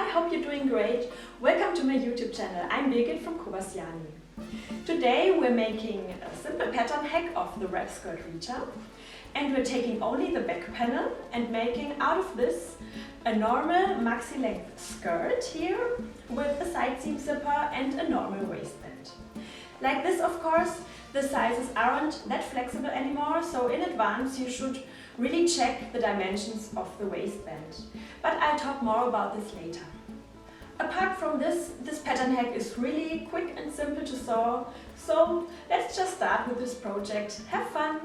hope you're doing great. Welcome to my YouTube channel. I'm Birgit from Koba.Siani. Today we're making a simple pattern hack of the wrap skirt Rita, and we're taking only the back panel and making out of this a normal maxi length skirt here with a side seam zipper and a normal waistband. Like this, of course, the sizes aren't that flexible anymore, so in advance you should really check the dimensions of the waistband. But I'll talk more about this later. Apart from this pattern hack is really quick and simple to sew, so let's just start with this project. Have fun!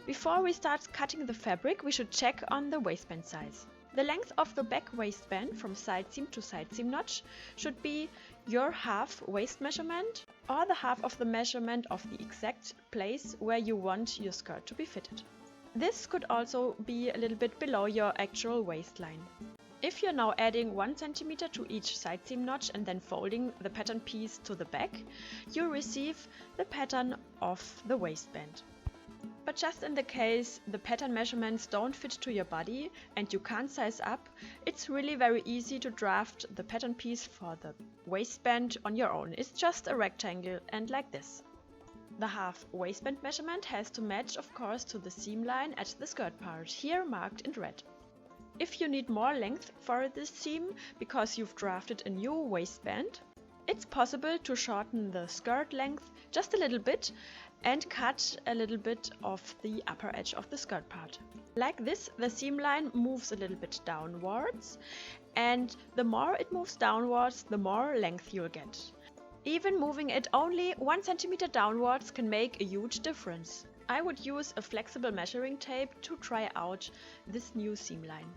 Before we start cutting the fabric, we should check on the waistband size. The length of the back waistband from side seam to side seam notch should be your half waist measurement or the half of the measurement of the exact place where you want your skirt to be fitted. This could also be a little bit below your actual waistline. If you're now adding 1 centimeter to each side seam notch and then folding the pattern piece to the back, you receive the pattern of the waistband. But just in the case the pattern measurements don't fit to your body and you can't size up, it's really very easy to draft the pattern piece for the waistband on your own. It's just a rectangle and like this. The half waistband measurement has to match, of course, to the seam line at the skirt part, here marked in red. If you need more length for this seam because you've drafted a new waistband, it's possible to shorten the skirt length just a little bit and cut a little bit of the upper edge of the skirt part. Like this, the seam line moves a little bit downwards, and the more it moves downwards, the more length you'll get. Even moving it only 1 centimeter downwards can make a huge difference. I would use a flexible measuring tape to try out this new seam line.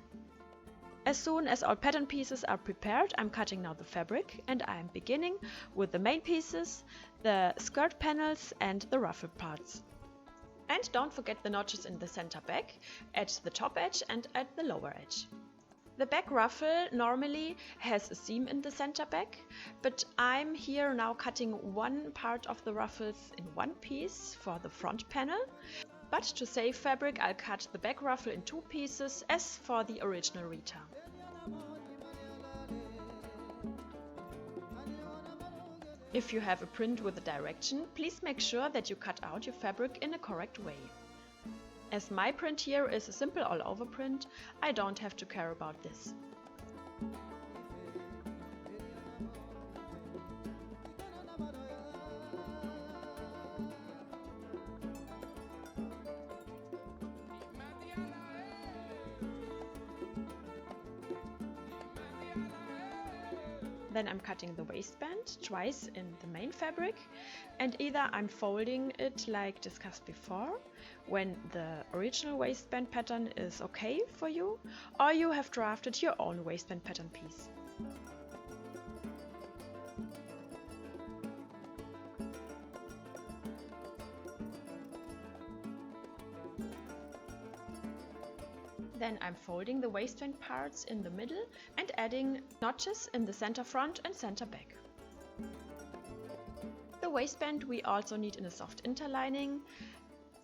As soon as all pattern pieces are prepared, I'm cutting now the fabric, and I'm beginning with the main pieces, the skirt panels and the ruffle parts. And don't forget the notches in the center back, at the top edge and at the lower edge. The back ruffle normally has a seam in the center back, but I'm here now cutting one part of the ruffles in one piece for the front panel. But to save fabric, I'll cut the back ruffle in 2 pieces as for the original Rita. If you have a print with a direction, please make sure that you cut out your fabric in a correct way. As my print here is a simple all-over print, I don't have to care about this. Then I'm cutting the waistband twice in the main fabric, and either I'm folding it like discussed before, when the original waistband pattern is okay for you, or you have drafted your own waistband pattern piece. Then I'm folding the waistband parts in the middle and adding notches in the center front and center back. The waistband we also need in a soft interlining,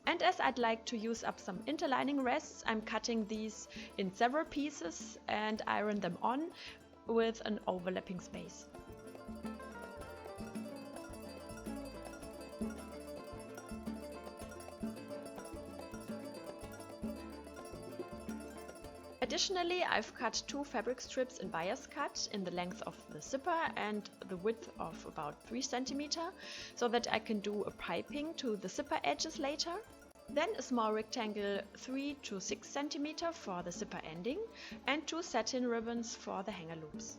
and as I'd like to use up some interlining rests, I'm cutting these in several pieces and iron them on with an overlapping space. Additionally, I've cut 2 fabric strips in bias cut in the length of the zipper and the width of about 3 cm, so that I can do a piping to the zipper edges later. Then a small rectangle 3 to 6 cm for the zipper ending and 2 satin ribbons for the hanger loops.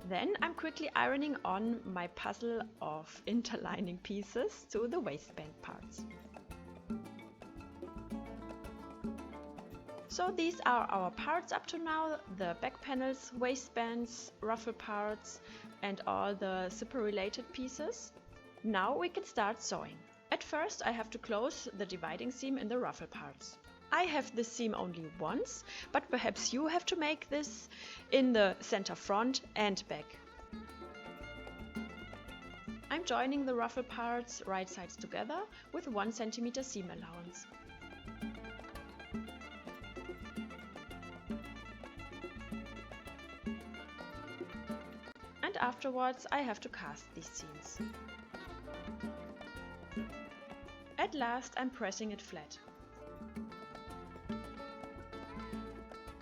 Then I'm quickly ironing on my puzzle of interlining pieces to the waistband parts. So these are our parts up to now, the back panels, waistbands, ruffle parts and all the zipper related pieces. Now we can start sewing. At first I have to close the dividing seam in the ruffle parts. I have this seam only once, but perhaps you have to make this in the center front and back. I'm joining the ruffle parts right sides together with 1 cm seam allowance. afterwards I have to cast these seams. At last I'm pressing it flat.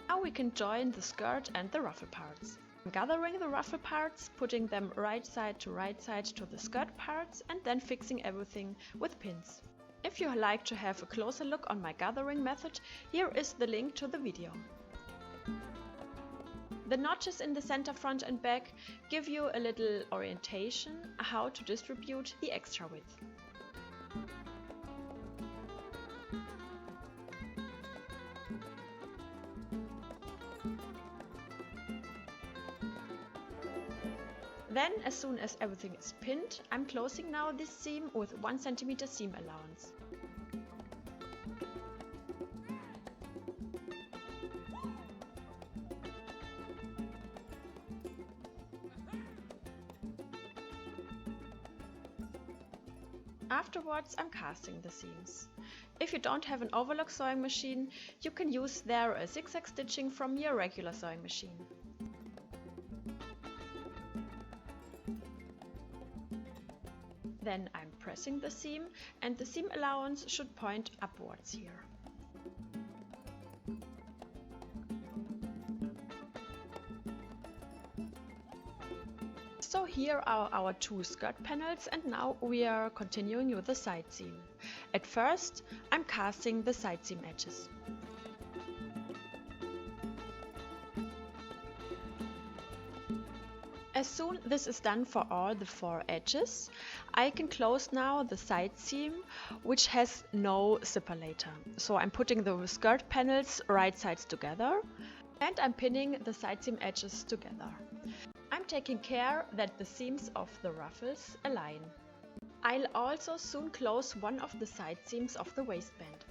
Now we can join the skirt and the ruffle parts. I'm gathering the ruffle parts, putting them right side to the skirt parts and then fixing everything with pins. If you like to have a closer look on my gathering method, here is the link to the video. The notches in the center, front and back give you a little orientation how to distribute the extra width. Then, as soon as everything is pinned, I'm closing now this seam with 1 cm seam allowance. Afterwards, I'm casting the seams. If you don't have an overlock sewing machine, you can use there a zigzag stitching from your regular sewing machine. Then I'm pressing the seam and the seam allowance should point upwards here. So here are our two skirt panels and now we are continuing with the side seam. At first I'm casting the side seam edges. As soon as this is done for all the 4 edges, I can close now the side seam, which has no zipper later. So I'm putting the skirt panels right sides together and I'm pinning the side seam edges together. I'm taking care that the seams of the ruffles align. I'll also soon close one of the side seams of the waistband.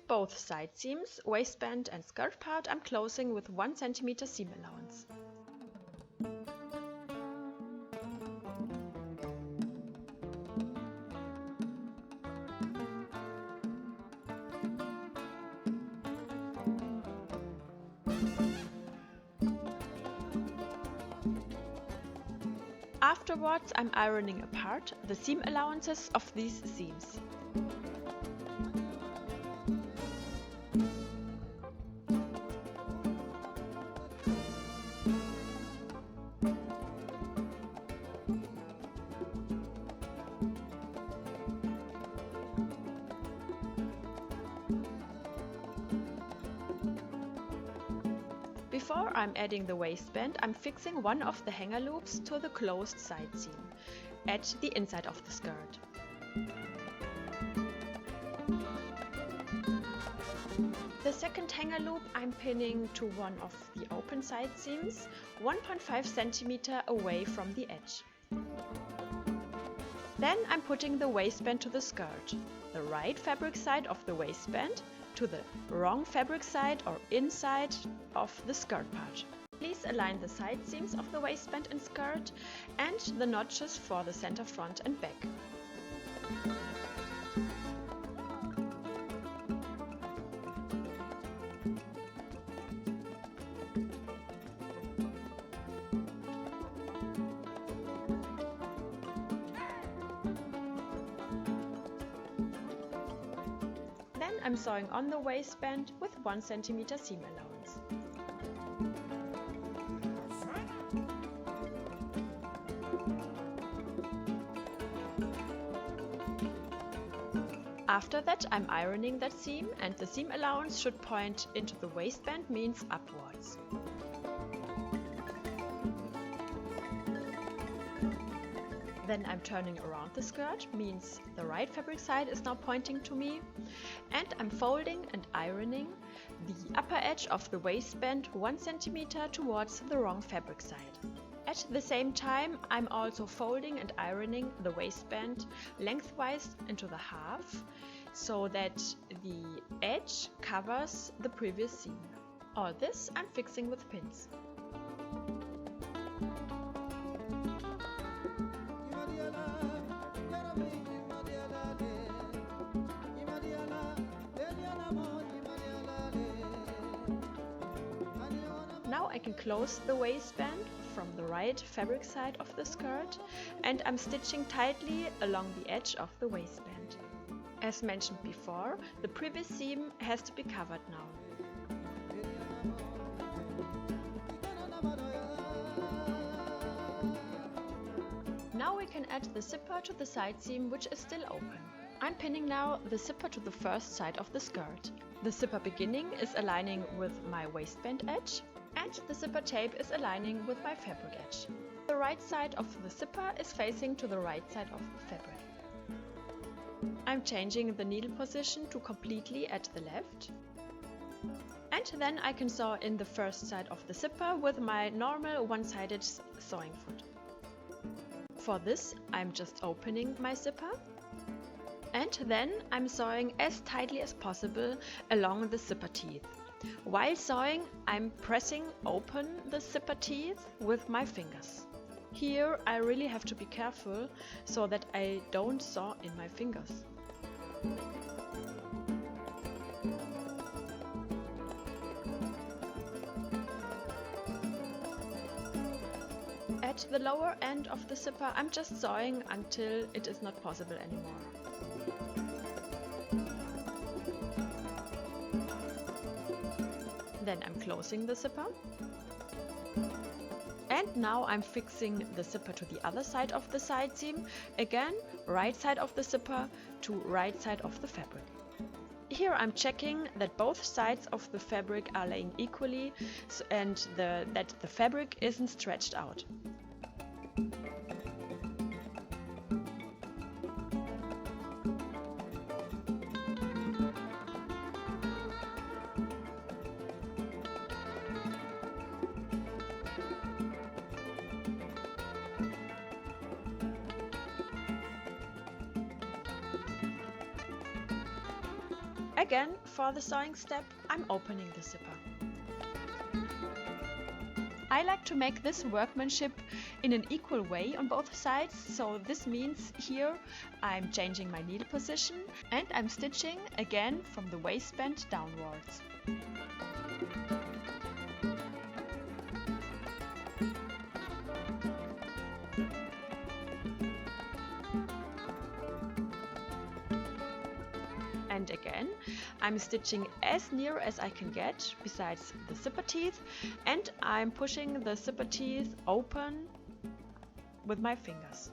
Both side seams, waistband and skirt part I'm closing with 1 cm seam allowance. Afterwards I'm ironing apart the seam allowances of these seams. Before I'm adding the waistband, I'm fixing one of the hanger loops to the closed side seam at the inside of the skirt. The second hanger loop I'm pinning to one of the open side seams, 1.5 cm away from the edge. Then I'm putting the waistband to the skirt, the right fabric side of the waistband to the wrong fabric side or inside of the skirt part. Please align the side seams of the waistband and skirt and the notches for the center, front and back. Then I'm sewing on the waistband with 1 cm seam allowance. After that I'm ironing that seam and the seam allowance should point into the waistband, means upwards. Then I'm turning around the skirt, means the right fabric side is now pointing to me, and I'm folding and ironing the upper edge of the waistband 1 cm towards the wrong fabric side. At the same time I'm also folding and ironing the waistband lengthwise into the half, so that the edge covers the previous seam. All this I'm fixing with pins. I can close the waistband from the right fabric side of the skirt, and I'm stitching tightly along the edge of the waistband. As mentioned before, the previous seam has to be covered now. Now we can add the zipper to the side seam, which is still open. I'm pinning now the zipper to the first side of the skirt. The zipper beginning is aligning with my waistband edge, and the zipper tape is aligning with my fabric edge. The right side of the zipper is facing to the right side of the fabric. I'm changing the needle position to completely at the left. And then I can sew in the first side of the zipper with my normal one-sided sewing foot. For this, I'm just opening my zipper. And then I'm sewing as tightly as possible along the zipper teeth. While sewing, I'm pressing open the zipper teeth with my fingers. Here I really have to be careful so that I don't sew in my fingers. At the lower end of the zipper, I'm just sewing until it is not possible anymore. Then I'm closing the zipper. And now I'm fixing the zipper to the other side of the side seam. Again, right side of the zipper to right side of the fabric. Here I'm checking that both sides of the fabric are laying equally and that the fabric isn't stretched out. Again, for the sewing step, I'm opening the zipper. I like to make this workmanship in an equal way on both sides, so this means here I'm changing my needle position and I'm stitching again from the waistband downwards. And again, I'm stitching as near as I can get besides the zipper teeth, and I'm pushing the zipper teeth open with my fingers.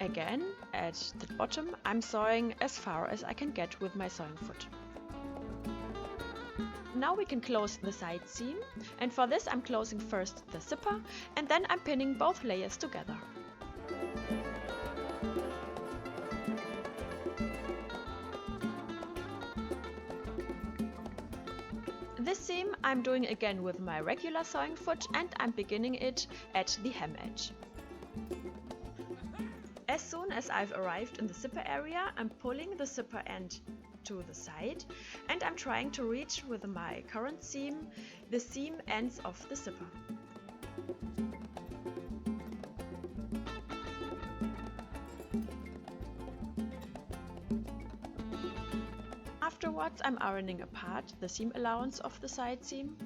Again, at the bottom, I'm sewing as far as I can get with my sewing foot. Now we can close the side seam, and for this I'm closing first the zipper and then I'm pinning both layers together. This seam I'm doing again with my regular sewing foot and I'm beginning it at the hem edge. As soon as I've arrived in the zipper area, I'm pulling the zipper end to the side and I'm trying to reach with my current seam the seam ends of the zipper. Afterwards, I'm ironing apart the seam allowance of the side seam.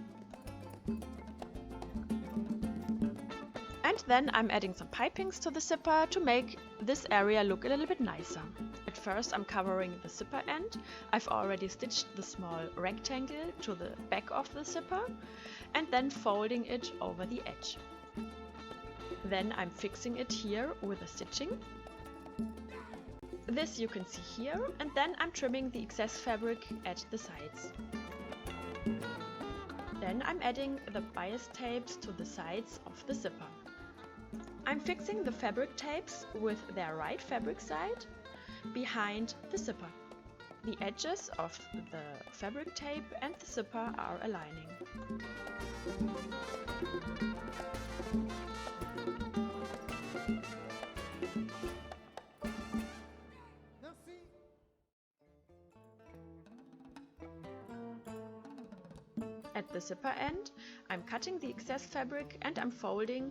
And then I'm adding some pipings to the zipper to make this area look a little bit nicer. At first I'm covering the zipper end. I've already stitched the small rectangle to the back of the zipper and then folding it over the edge. Then I'm fixing it here with a stitching. This you can see here, and then I'm trimming the excess fabric at the sides. Then I'm adding the bias tapes to the sides of the zipper. I'm fixing the fabric tapes with their right fabric side behind the zipper. The edges of the fabric tape and the zipper are aligning. At the zipper end, I'm cutting the excess fabric and I'm folding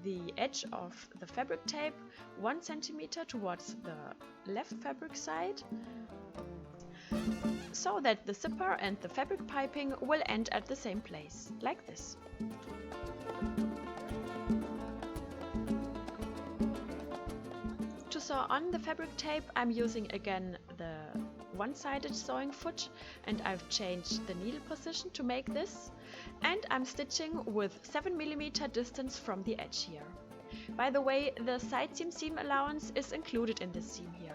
the edge of the fabric tape 1 cm towards the left fabric side, so that the zipper and the fabric piping will end at the same place, like this. To sew on the fabric tape, I'm using again the one-sided sewing foot, and I've changed the needle position to make this, and I'm stitching with 7 mm distance from the edge here. By the way, the side seam allowance is included in this seam here.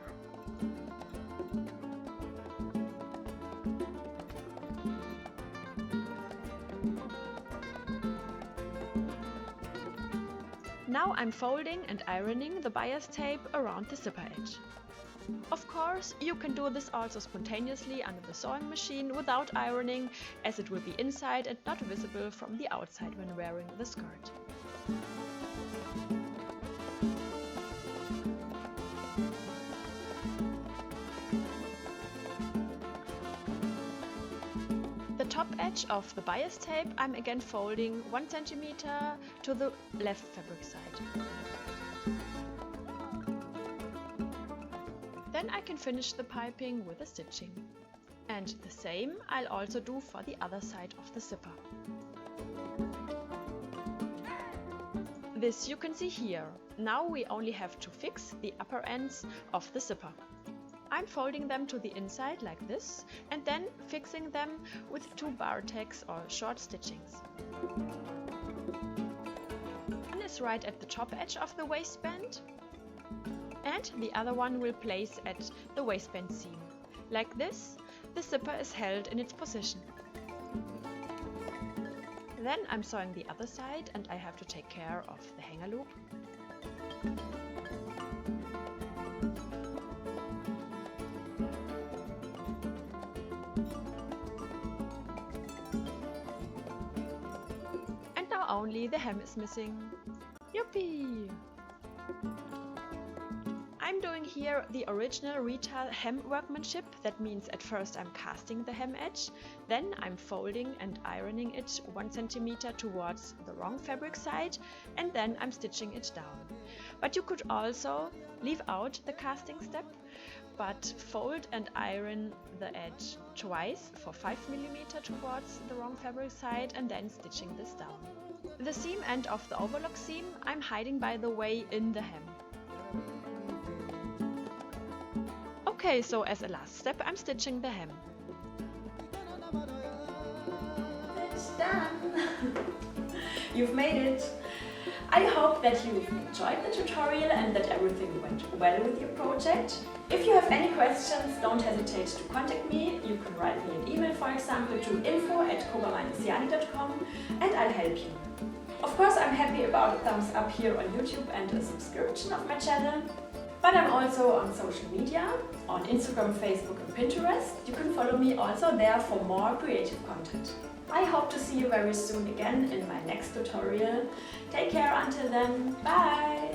Now I'm folding and ironing the bias tape around the zipper edge. Of course, you can do this also spontaneously under the sewing machine without ironing, as it will be inside and not visible from the outside when wearing the skirt. The top edge of the bias tape I'm again folding 1 cm to the left fabric side. Then I can finish the piping with the stitching. And the same I'll also do for the other side of the zipper. This you can see here. Now we only have to fix the upper ends of the zipper. I'm folding them to the inside like this and then fixing them with 2 bar tacks or short stitchings. One is right at the top edge of the waistband, and the other one will place at the waistband seam. Like this, the zipper is held in its position. Then I'm sewing the other side and I have to take care of the hanger loop. And now only the hem is missing. Yuppie! I'm doing here the original Rita hem workmanship. That means at first I'm casting the hem edge, then I'm folding and ironing it 1 cm towards the wrong fabric side, and then I'm stitching it down. But you could also leave out the casting step, but fold and iron the edge twice for 5 mm towards the wrong fabric side and then stitching this down. The seam end of the overlock seam I'm hiding, by the way, in the hem. Okay, so as a last step I'm stitching the hem. It's done! You've made it! I hope that you've enjoyed the tutorial and that everything went well with your project. If you have any questions, don't hesitate to contact me. You can write me an email, for example, to info@Koba.Siani.com, and I'll help you. Of course, I'm happy about a thumbs up here on YouTube and a subscription of my channel. But I'm also on social media, on Instagram, Facebook and Pinterest. You can follow me also there for more creative content. I hope to see you very soon again in my next tutorial. Take care until then, bye!